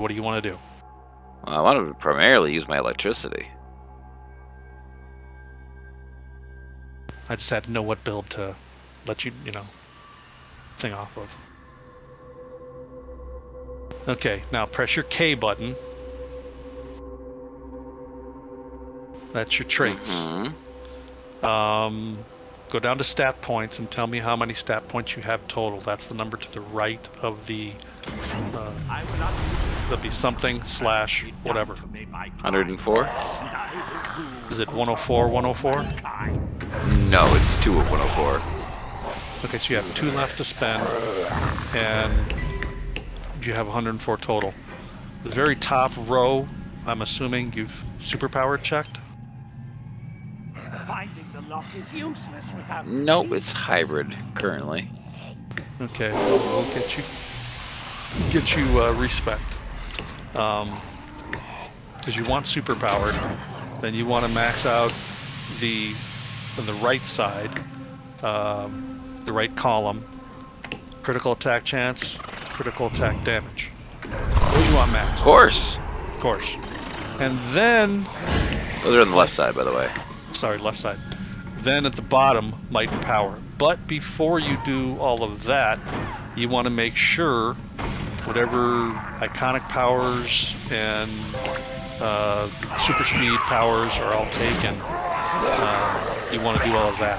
What do you want to do? Well, I want to primarily use my electricity. I just had to know what build to let you, thing off of. Okay, now press your K button. That's your traits. Go down to stat points and tell me how many stat points you have total. That's the number to the right of the there'll be something slash whatever. 104? Is it 104, 104? No, it's 2 of 104. Okay, so you have 2 left to spend, and you have 104 total. The very top row, I'm assuming you've superpower checked? Finding the lock is useless without. Nope, it's hybrid currently. Okay, we'll get you respect. Because you want superpowered, then you want to max out on the right side, the right column, critical attack chance, critical attack damage. What do you want max? Of course. Of course. And then... Those are on the left side, by the way. Sorry, left side. Then at the bottom, might and power. But before you do all of that, you want to make sure whatever iconic powers and super speed powers are all taken. You want to do all of that,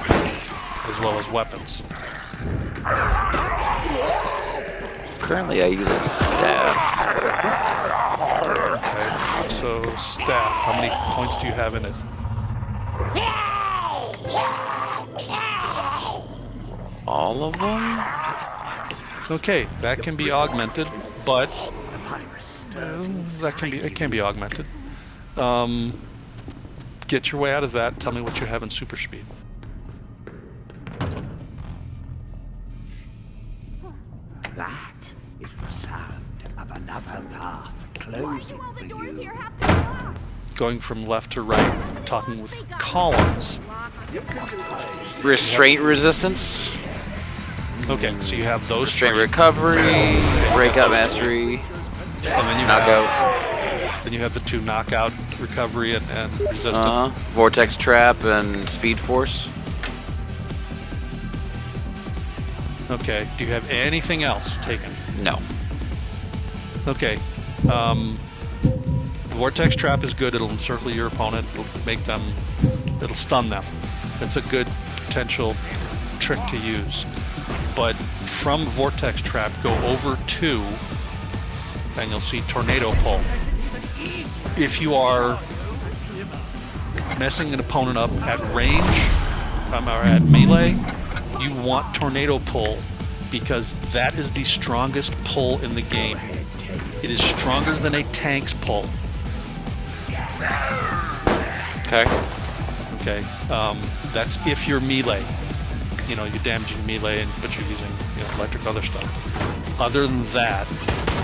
as well as weapons. Currently, I use a staff. Okay, so staff. How many points do you have in it? All of them? Okay, that can be augmented, but it can be augmented. Get your way out of that. Tell me what you have in super speed. That is the sound of another path closing for you. Going from left to right, talking with columns. Restraint resistance. Okay, so you have those Restraint three. recovery, breakout mastery, And then you knockout. Then you have the 2 knockout, recovery, and resistance. Vortex trap and speed force. Okay, do you have anything else taken? No. Okay. Vortex trap is good. It'll encircle your opponent. It'll stun them. It's a good potential trick to use. But from vortex trap, go over 2, and you'll see tornado pull. If you are messing an opponent up at range, or at melee, you want tornado pull because that is the strongest pull in the game. It is stronger than a tank's pull. Okay. Okay, that's if you're melee. You're damaging melee, but you're using electric other stuff. Other than that,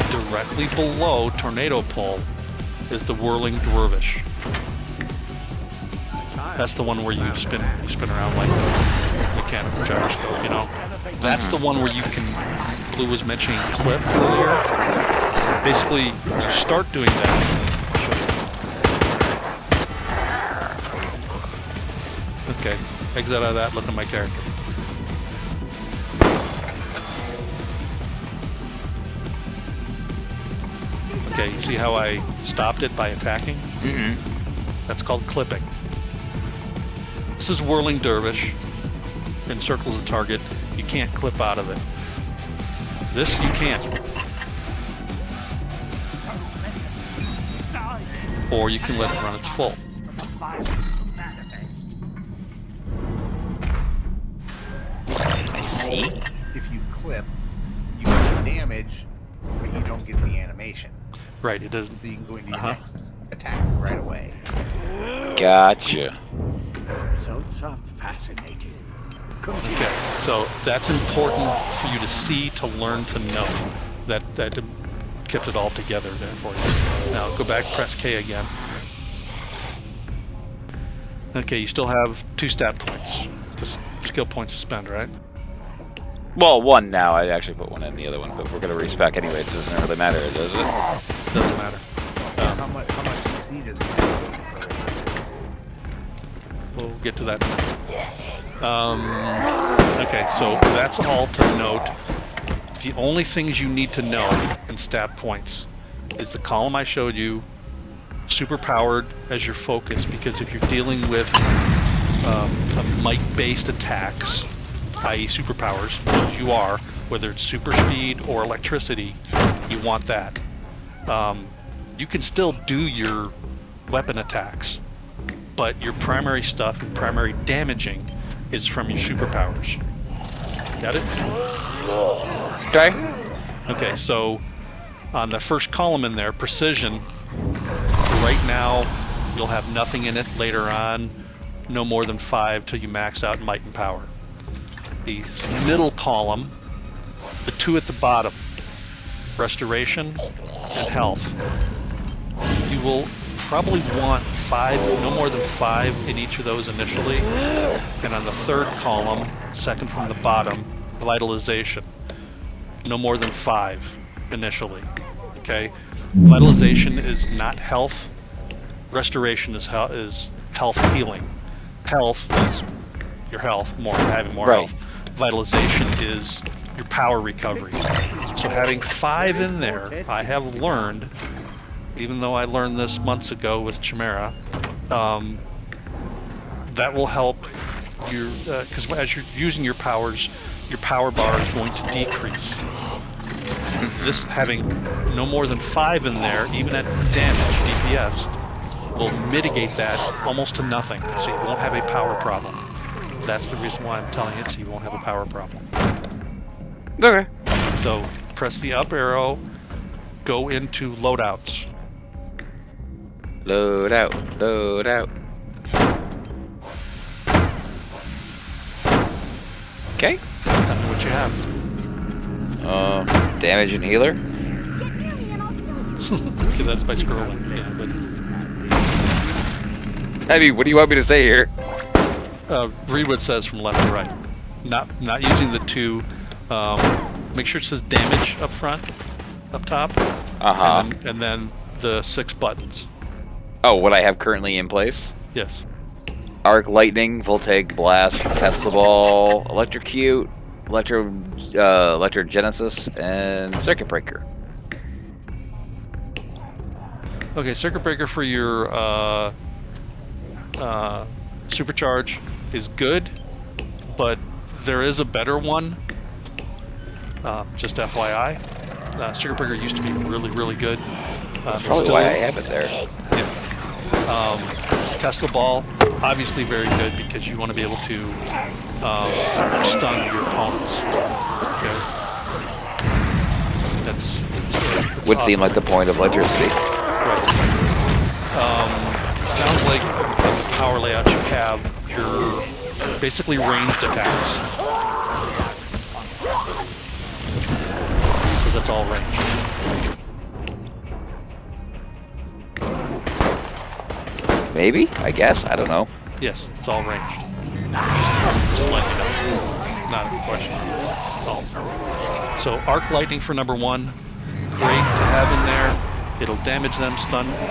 directly below tornado pull is the whirling dervish. That's the one where you spin around like a mechanical gyroscope. That's the one where you can. Blue was mentioning clip earlier. Basically, you start doing that. Okay, exit out of that. Look at my character. Okay, you see how I stopped it by attacking? Mm-hmm. That's called clipping. This is whirling dervish. Encircles the target. You can't clip out of it. This you can. Or you can let it run its full. I see. If you clip, you get damage, but you don't get the animation. Right, it doesn't. So you can go into your next attack right away. Gotcha. Results are fascinating. Okay, so that's important for you to see, to learn, to know. That kept it all together there for you. Now go back, press K again. Okay, you still have 2 stat points. The skill points to spend, right? Well, 1 now. I actually put 1 in the other one, but we're going to respec anyway, so it doesn't really matter, does it? Doesn't that. Okay, so that's all to note. The only things you need to know in stat points is the column I showed you, super powered as your focus, because if you're dealing with might-based attacks, i.e. superpowers, as you are, whether it's super speed or electricity, you want that. You can still do your weapon attacks, but your primary stuff and primary damaging is from your superpowers. Got it? Okay. Okay, so on the first column in there, precision, right now you'll have nothing in it. Later on, no more than 5 till you max out might and power. The middle column, the 2 at the bottom, restoration and health. You will probably want 5, no more than 5 in each of those initially. And on the third column, second from the bottom, vitalization. No more than 5 initially. Okay? Vitalization is not health. Restoration is health healing. Health is your health, having more Right. health. Vitalization is your power recovery. So having 5 in there, I have learned, even though I learned this months ago with Chimera, that will help your, because as you're using your powers, your power bar is going to decrease. This having no more than 5 in there, even at damage, DPS, will mitigate that almost to nothing, so you won't have a power problem. That's the reason why I'm telling it, so you won't have a power problem. Okay. So press the up arrow, go into loadouts. Load out. Load out. Okay. Tell me what you have. Damage and healer. Okay, that's by scrolling. Yeah, I mean, what do you want me to say here? but read what it says from left to right. Not using the 2. Make sure it says damage up front, up top, and then the 6 buttons. Oh, what I have currently in place? Yes. Arc Lightning, Voltaic Blast, Tesla Ball, Electrocute, Electrogenesis, and Circuit Breaker. Okay, circuit breaker for your supercharge is good, but there is a better one. Just FYI, circuit breaker used to be really, really good. That's probably why I have it there. Yeah. Tesla ball, obviously very good because you want to be able to stun your opponents. Okay. That's Would awesome. seem like the point of electricity. Right. It sounds like in the power layout you have your basically ranged attacks. Because that's all ranged. Maybe? I guess? I don't know. Yes, it's all ranged. Just let you know. It's not a question. Oh. So arc lightning for number 1. Great to have in there. It'll damage them,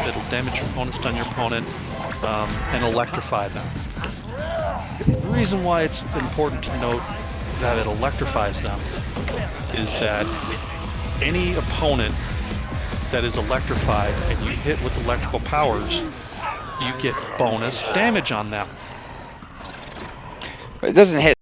it'll damage your opponent, stun your opponent, and electrify them. The reason why it's important to note that it electrifies them is that any opponent that is electrified and you hit with electrical powers, you get bonus damage on them. It doesn't hit